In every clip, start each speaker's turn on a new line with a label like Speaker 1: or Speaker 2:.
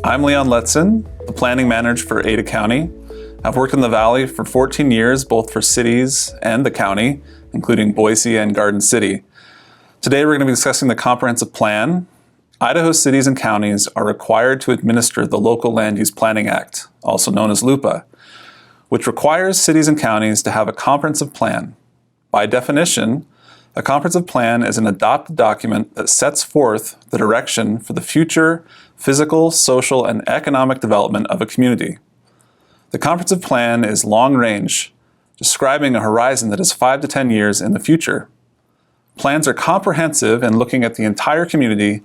Speaker 1: I'm Leon Letson, the planning manager for Ada County. I've worked in the Valley for 14 years, both for cities and the county, including Boise and Garden City. Today we're going to be discussing the Comprehensive Plan. Idaho cities and counties are required to administer the Local Land Use Planning Act, also known as LUPA, which requires cities and counties to have a comprehensive plan. By definition, a comprehensive plan is an adopted document that sets forth the direction for the future physical, social, and economic development of a community. The comprehensive plan is long-range, describing a horizon that is 5 to 10 years in the future. Plans are comprehensive in looking at the entire community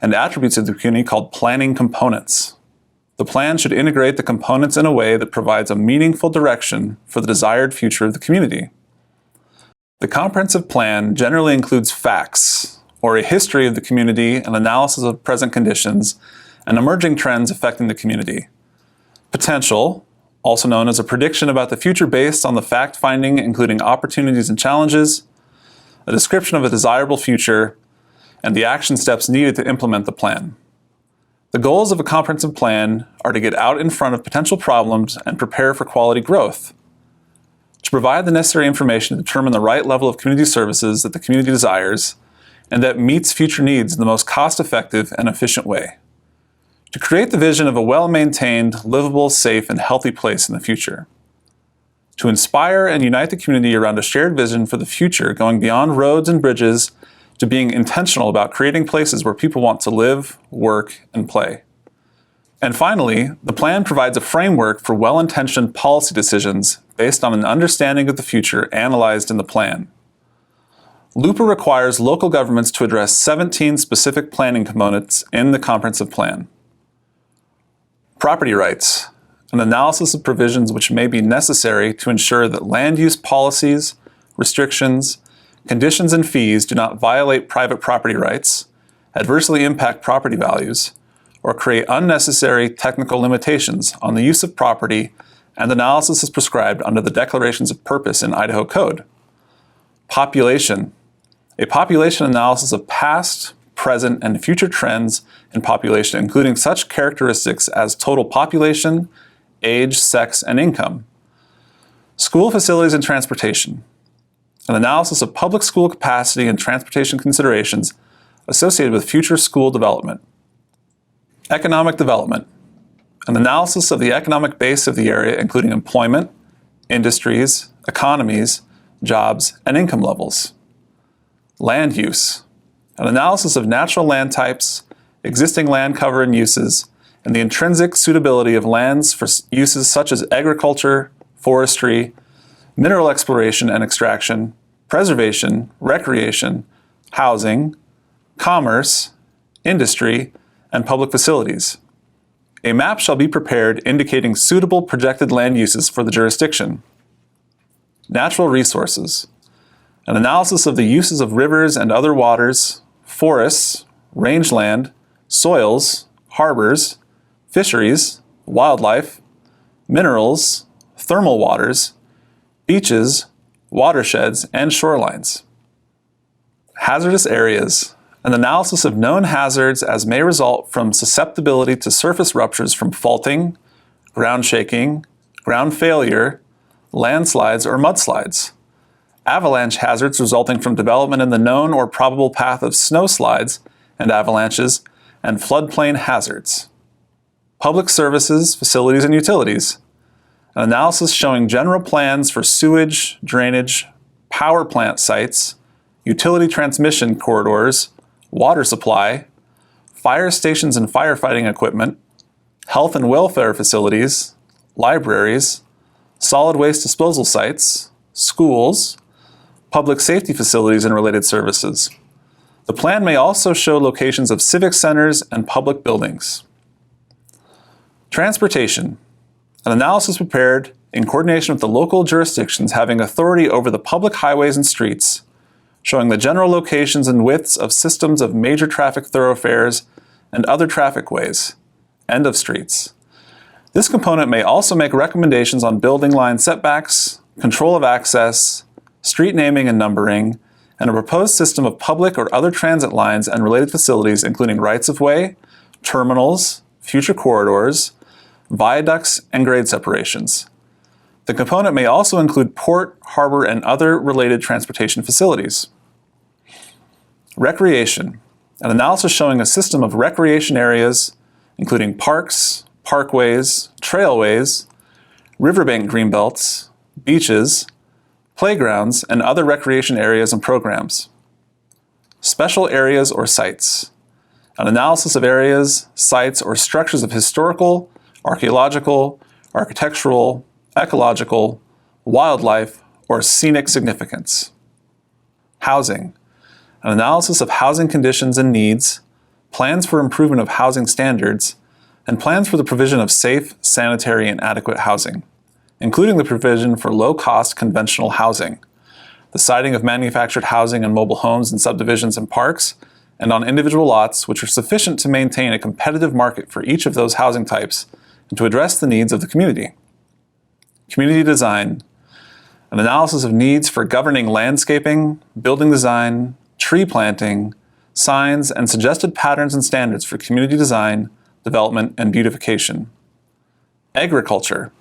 Speaker 1: and attributes of the community called planning components. The plan should integrate the components in a way that provides a meaningful direction for the desired future of the community. The comprehensive plan generally includes facts, or a history of the community, an analysis of present conditions, and emerging trends affecting the community. Potential, also known as a prediction about the future based on the fact-finding including opportunities and challenges, a description of a desirable future, and the action steps needed to implement the plan. The goals of a comprehensive plan are to get out in front of potential problems and prepare for quality growth, to provide the necessary information to determine the right level of community services that the community desires and that meets future needs in the most cost-effective and efficient way, to create the vision of a well-maintained, livable, safe, and healthy place in the future, to inspire and unite the community around a shared vision for the future going beyond roads and bridges to being intentional about creating places where people want to live, work, and play. And finally, the plan provides a framework for well-intentioned policy decisions based on an understanding of the future analyzed in the plan. LUPA requires local governments to address 17 specific planning components in the comprehensive plan. Property rights, an analysis of provisions which may be necessary to ensure that land use policies, restrictions, conditions, and fees do not violate private property rights, adversely impact property values, or create unnecessary technical limitations on the use of property, and analysis is prescribed under the Declarations of Purpose in Idaho Code. Population, a population analysis of past, present, and future trends in population, including such characteristics as total population, age, sex, and income. School facilities and transportation, an analysis of public school capacity and transportation considerations associated with future school development. Economic development, an analysis of the economic base of the area, including employment, industries, economies, jobs, and income levels. Land use, an analysis of natural land types, existing land cover and uses, and the intrinsic suitability of lands for uses such as agriculture, forestry, mineral exploration and extraction, preservation, recreation, housing, commerce, industry, and public facilities. A map shall be prepared indicating suitable projected land uses for the jurisdiction. Natural resources, an analysis of the uses of rivers and other waters, forests, rangeland, soils, harbors, fisheries, wildlife, minerals, thermal waters, beaches, watersheds, and shorelines. Hazardous areas, an analysis of known hazards as may result from susceptibility to surface ruptures from faulting, ground shaking, ground failure, landslides, or mudslides. Avalanche hazards resulting from development in the known or probable path of snowslides and avalanches, and floodplain hazards. Public services, facilities, and utilities. An analysis showing general plans for sewage, drainage, power plant sites, utility transmission corridors, water supply, fire stations and firefighting equipment, health and welfare facilities, libraries, solid waste disposal sites, schools, public safety facilities and related services. The plan may also show locations of civic centers and public buildings. Transportation, an analysis prepared in coordination with the local jurisdictions having authority over the public highways and streets, showing the general locations and widths of systems of major traffic thoroughfares and other traffic ways, and of streets. This component may also make recommendations on building line setbacks, control of access, street naming and numbering, and a proposed system of public or other transit lines and related facilities including rights-of-way, terminals, future corridors, viaducts, and grade separations. The component may also include port, harbor, and other related transportation facilities. Recreation, an analysis showing a system of recreation areas, including parks, parkways, trailways, riverbank greenbelts, beaches, playgrounds, and other recreation areas and programs. Special areas or sites, an analysis of areas, sites, or structures of historical, archaeological, architectural, ecological, wildlife, or scenic significance. Housing, an analysis of housing conditions and needs, plans for improvement of housing standards, and plans for the provision of safe, sanitary, and adequate housing, including the provision for low-cost conventional housing, the siting of manufactured housing and mobile homes in subdivisions and parks, and on individual lots which are sufficient to maintain a competitive market for each of those housing types and to address the needs of the community. Community design, an analysis of needs for governing landscaping, building design, tree planting, signs, and suggested patterns and standards for community design, development, and beautification. Agriculture,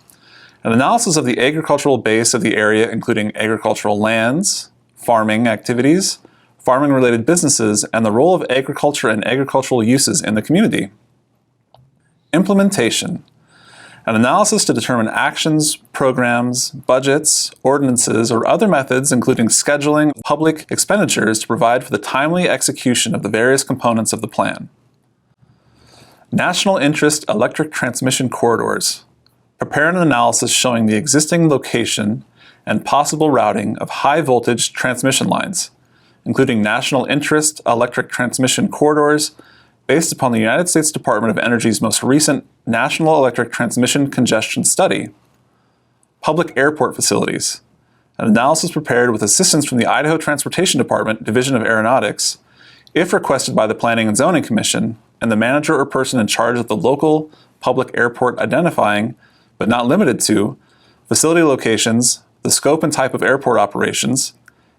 Speaker 1: an analysis of the agricultural base of the area, including agricultural lands, farming activities, farming-related businesses, and the role of agriculture and agricultural uses in the community. Implementation, an analysis to determine actions, programs, budgets, ordinances, or other methods, including scheduling public expenditures to provide for the timely execution of the various components of the plan. National Interest Electric Transmission Corridors, prepare an analysis showing the existing location and possible routing of high-voltage transmission lines, including national interest electric transmission corridors based upon the United States Department of Energy's most recent National Electric Transmission Congestion Study. Public airport facilities, an analysis prepared with assistance from the Idaho Transportation Department, Division of Aeronautics, if requested by the Planning and Zoning Commission, and the manager or person in charge of the local public airport identifying, but not limited to, facility locations, the scope and type of airport operations,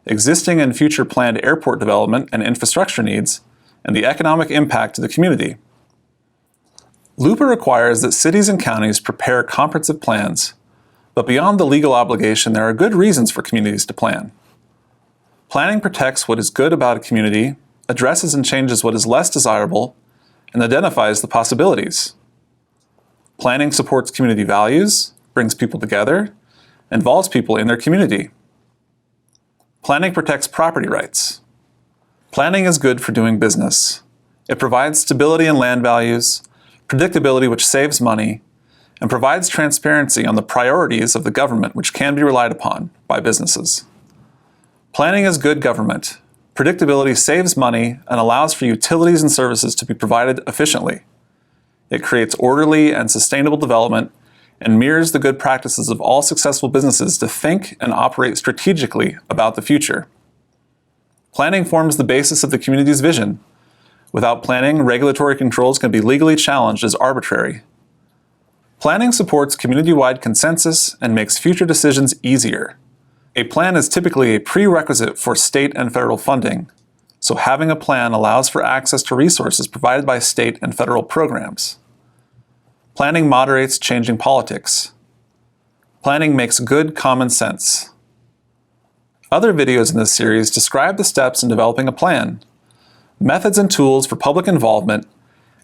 Speaker 1: existing and future planned airport development and infrastructure needs, and the economic impact to the community. LUPA requires that cities and counties prepare comprehensive plans, but beyond the legal obligation, there are good reasons for communities to plan. Planning protects what is good about a community, addresses and changes what is less desirable, and identifies the possibilities. Planning supports community values, brings people together, involves people in their community. Planning protects property rights. Planning is good for doing business. It provides stability in land values, predictability which saves money, and provides transparency on the priorities of the government which can be relied upon by businesses. Planning is good government. Predictability saves money and allows for utilities and services to be provided efficiently. It creates orderly and sustainable development and mirrors the good practices of all successful businesses to think and operate strategically about the future. Planning forms the basis of the community's vision. Without planning, regulatory controls can be legally challenged as arbitrary. Planning supports community-wide consensus and makes future decisions easier. A plan is typically a prerequisite for state and federal funding, so having a plan allows for access to resources provided by state and federal programs. Planning moderates changing politics. Planning makes good common sense. Other videos in this series describe the steps in developing a plan, methods and tools for public involvement,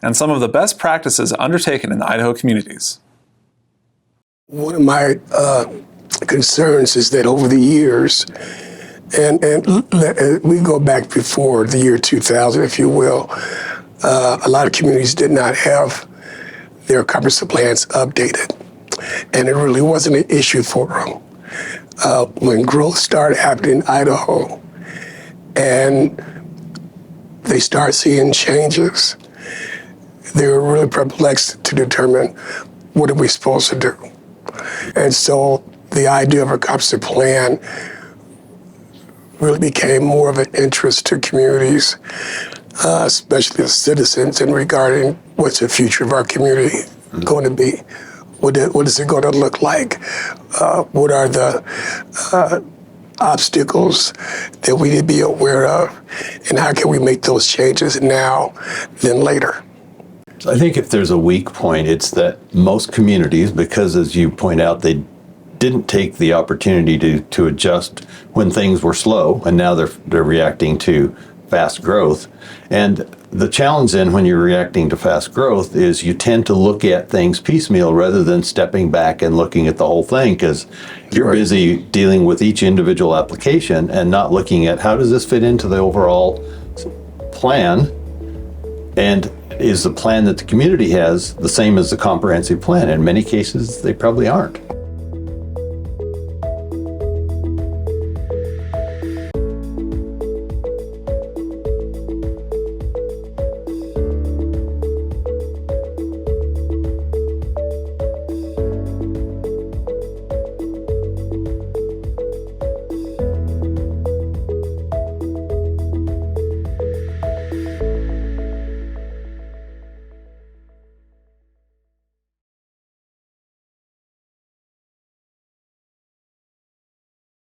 Speaker 1: and some of the best practices undertaken in Idaho communities.
Speaker 2: One of my concerns is that over the years, and we go back before the year 2000, if you will, a lot of communities did not have their comprehensive plans updated, and it really wasn't an issue for them. When growth started happening in Idaho, and they started seeing changes, they were really perplexed to determine what are we supposed to do. And so the idea of a comprehensive plan really became more of an interest to communities, especially the citizens, in regarding what's the future of our community going to be. What is it going to look like? What are the obstacles that we need to be aware of? And how can we make those changes now than later?
Speaker 3: I think if there's a weak point, it's that most communities, because as you point out, they didn't take the opportunity to adjust when things were slow, and now they're reacting to fast growth. And the challenge then when you're reacting to fast growth is you tend to look at things piecemeal rather than stepping back and looking at the whole thing, because you're busy dealing with each individual application and not looking at how does this fit into the overall plan, and is the plan that the community has the same as the comprehensive plan? In many cases, they probably aren't.